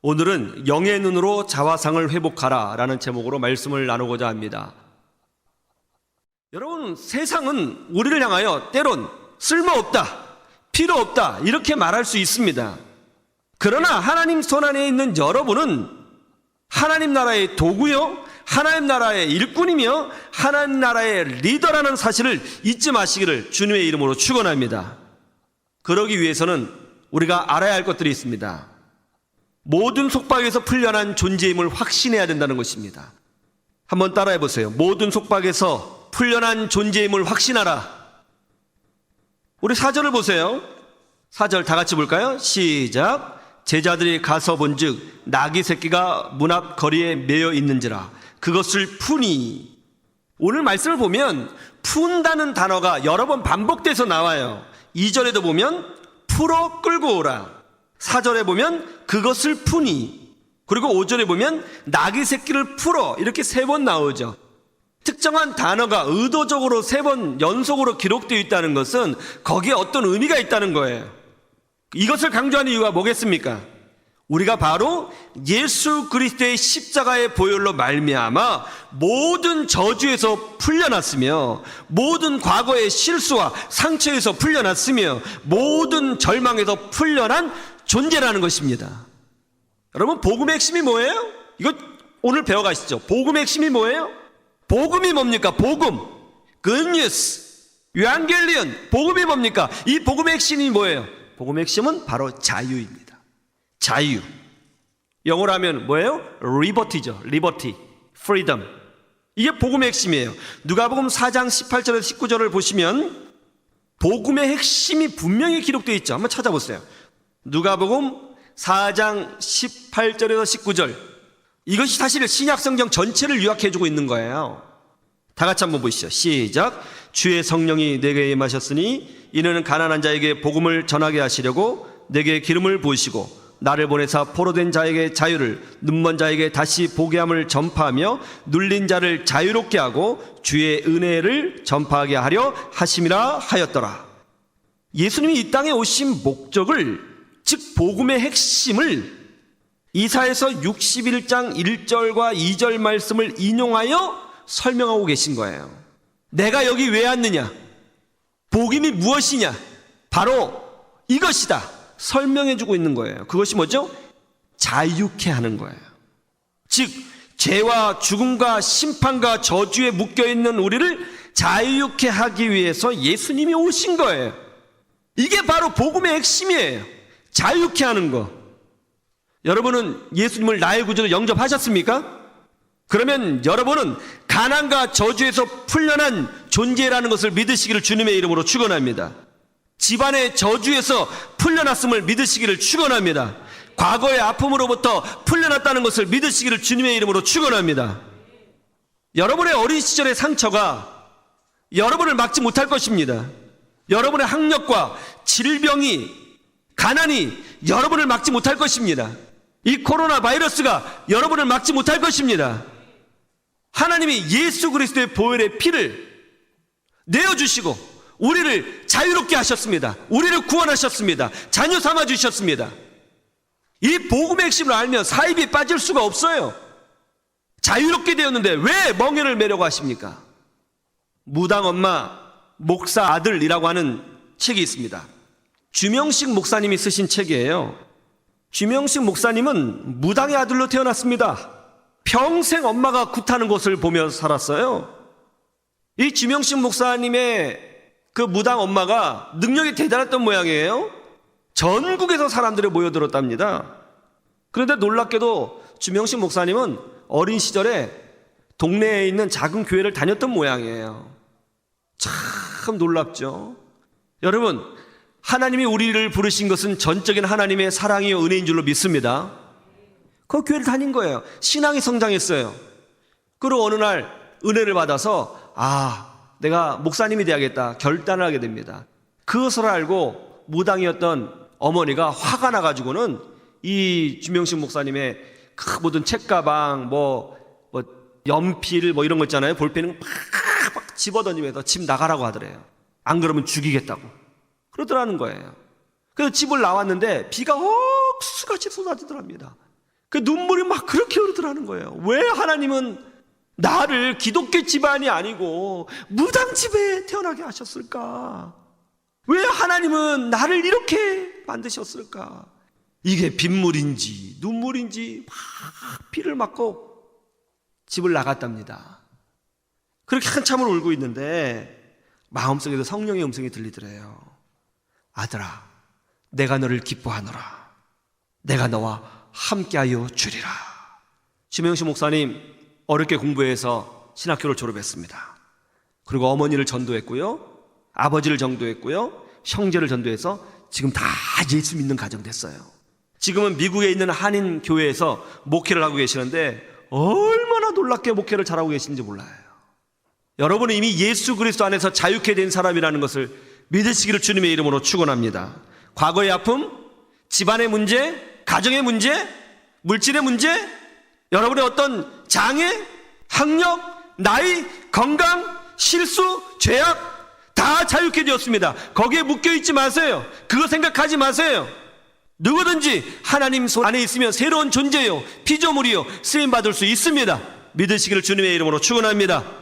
오늘은 영의 눈으로 자화상을 회복하라 라는 제목으로 말씀을 나누고자 합니다. 여러분, 세상은 우리를 향하여 때론 쓸모없다, 필요 없다 이렇게 말할 수 있습니다. 그러나 하나님 손안에 있는 여러분은 하나님 나라의 도구요, 하나님 나라의 일꾼이며 하나님 나라의 리더라는 사실을 잊지 마시기를 주님의 이름으로 축원합니다. 그러기 위해서는 우리가 알아야 할 것들이 있습니다. 모든 속박에서 풀려난 존재임을 확신해야 된다는 것입니다. 한번 따라해 보세요. 모든 속박에서 풀려난 존재임을 확신하라. 우리 4절을 보세요. 4절 다 같이 볼까요? 시작. 제자들이 가서 본즉 나귀 새끼가 문 앞 거리에 매여 있는지라 그것을 푸니. 오늘 말씀을 보면 푼다는 단어가 여러 번 반복돼서 나와요. 2절에도 보면 풀어 끌고 오라, 4절에 보면 그것을 푸니, 그리고 5절에 보면 나귀 새끼를 풀어, 이렇게 3번 나오죠. 특정한 단어가 의도적으로 3번 연속으로 기록되어 있다는 것은 거기에 어떤 의미가 있다는 거예요. 이것을 강조하는 이유가 뭐겠습니까? 우리가 바로 예수 그리스도의 십자가의 보혈로 말미암아 모든 저주에서 풀려났으며, 모든 과거의 실수와 상처에서 풀려났으며, 모든 절망에서 풀려난 존재라는 것입니다. 여러분, 복음의 핵심이 뭐예요? 이거 오늘 배워가시죠. 복음의 핵심이 뭐예요? 복음이 뭡니까? 복음, good news, 유앙겔리온. 복음이 뭡니까? 이 복음의 핵심이 뭐예요? 복음의 핵심은 바로 자유입니다. 자유. 영어로 하면 뭐예요? 리버티죠. 리버티, 프리덤. 이게 복음의 핵심이에요. 누가복음 4장 18절에서 19절을 보시면 복음의 핵심이 분명히 기록되어 있죠. 한번 찾아보세요. 누가복음 4장 18절에서 19절. 이것이 사실 신약성경 전체를 요약해주고 있는 거예요. 다 같이 한번 보시죠. 시작. 주의 성령이 내게 임하셨으니 이는 가난한 자에게 복음을 전하게 하시려고 내게 기름을 부으시고 나를 보내사 포로된 자에게 자유를, 눈먼 자에게 다시 보게 함을 전파하며 눌린 자를 자유롭게 하고 주의 은혜를 전파하게 하려 하심이라 하였더라. 예수님이 이 땅에 오신 목적을, 즉 복음의 핵심을 이사야서 61장 1절과 2절 말씀을 인용하여 설명하고 계신 거예요. 내가 여기 왜 왔느냐? 복음이 무엇이냐? 바로 이것이다. 설명해주고 있는 거예요. 그것이 뭐죠? 자유케 하는 거예요. 즉 죄와 죽음과 심판과 저주에 묶여있는 우리를 자유케 하기 위해서 예수님이 오신 거예요. 이게 바로 복음의 핵심이에요. 자유케 하는 거. 여러분은 예수님을 나의 구주로 영접하셨습니까? 그러면 여러분은 가난과 저주에서 풀려난 존재라는 것을 믿으시기를 주님의 이름으로 축원합니다. 집안의 저주에서 풀려났음을 믿으시기를 축원합니다. 과거의 아픔으로부터 풀려났다는 것을 믿으시기를 주님의 이름으로 축원합니다. 여러분의 어린 시절의 상처가 여러분을 막지 못할 것입니다. 여러분의 학력과 질병이, 가난이 여러분을 막지 못할 것입니다. 이 코로나 바이러스가 여러분을 막지 못할 것입니다. 하나님이 예수 그리스도의 보혈의 피를 내어주시고 우리를 자유롭게 하셨습니다. 우리를 구원하셨습니다. 자녀 삼아 주셨습니다. 이 복음의 핵심을 알면 사입이 빠질 수가 없어요. 자유롭게 되었는데 왜 멍에를 매려고 하십니까? 무당 엄마 목사 아들이라고 하는 책이 있습니다. 주명식 목사님이 쓰신 책이에요. 주명식 목사님은 무당의 아들로 태어났습니다. 평생 엄마가 굿하는 것을 보며 살았어요. 이 주명식 목사님의 그 무당 엄마가 능력이 대단했던 모양이에요. 전국에서 사람들이 모여들었답니다. 그런데 놀랍게도 주명식 목사님은 어린 시절에 동네에 있는 작은 교회를 다녔던 모양이에요. 참 놀랍죠. 여러분, 하나님이 우리를 부르신 것은 전적인 하나님의 사랑이요 은혜인 줄로 믿습니다. 그 교회를 다닌 거예요. 신앙이 성장했어요. 그리고 어느 날 은혜를 받아서 내가 목사님이 돼야겠다 결단을 하게 됩니다. 그것을 알고 무당이었던 어머니가 화가 나가지고는 이 주명식 목사님의 그 모든 책가방, 연필, 이런 거 있잖아요. 볼펜을 막 집어던지면서 집 나가라고 하더래요. 안 그러면 죽이겠다고 그러더라는 거예요. 그래서 집을 나왔는데 비가 억수같이 쏟아지더랍니다. 그 눈물이 막 그렇게 흐르더라는 거예요. 왜 하나님은 나를 기독교 집안이 아니고 무당집에 태어나게 하셨을까? 왜 하나님은 나를 이렇게 만드셨을까? 이게 빗물인지 눈물인지 막 피를 맞고 집을 나갔답니다. 그렇게 한참을 울고 있는데 마음속에서 성령의 음성이 들리더래요. 아들아, 내가 너를 기뻐하노라. 내가 너와 함께하여 주리라. 심영식 목사님 어렵게 공부해서 신학교를 졸업했습니다. 그리고 어머니를 전도했고요, 아버지를 전도했고요, 형제를 전도해서 지금 다 예수 믿는 가정 됐어요. 지금은 미국에 있는 한인 교회에서 목회를 하고 계시는데 얼마나 놀랍게 목회를 잘하고 계신지 몰라요. 여러분은 이미 예수 그리스도 안에서 자유케 된 사람이라는 것을 믿으시기를 주님의 이름으로 축원합니다. 과거의 아픔, 집안의 문제, 가정의 문제, 물질의 문제, 여러분의 어떤 장애, 학력, 나이, 건강, 실수, 죄악 다 자유케 되었습니다. 거기에 묶여있지 마세요. 그거 생각하지 마세요. 누구든지 하나님 손 안에 있으면 새로운 존재요, 피조물이요, 쓰임받을 수 있습니다. 믿으시기를 주님의 이름으로 축원합니다.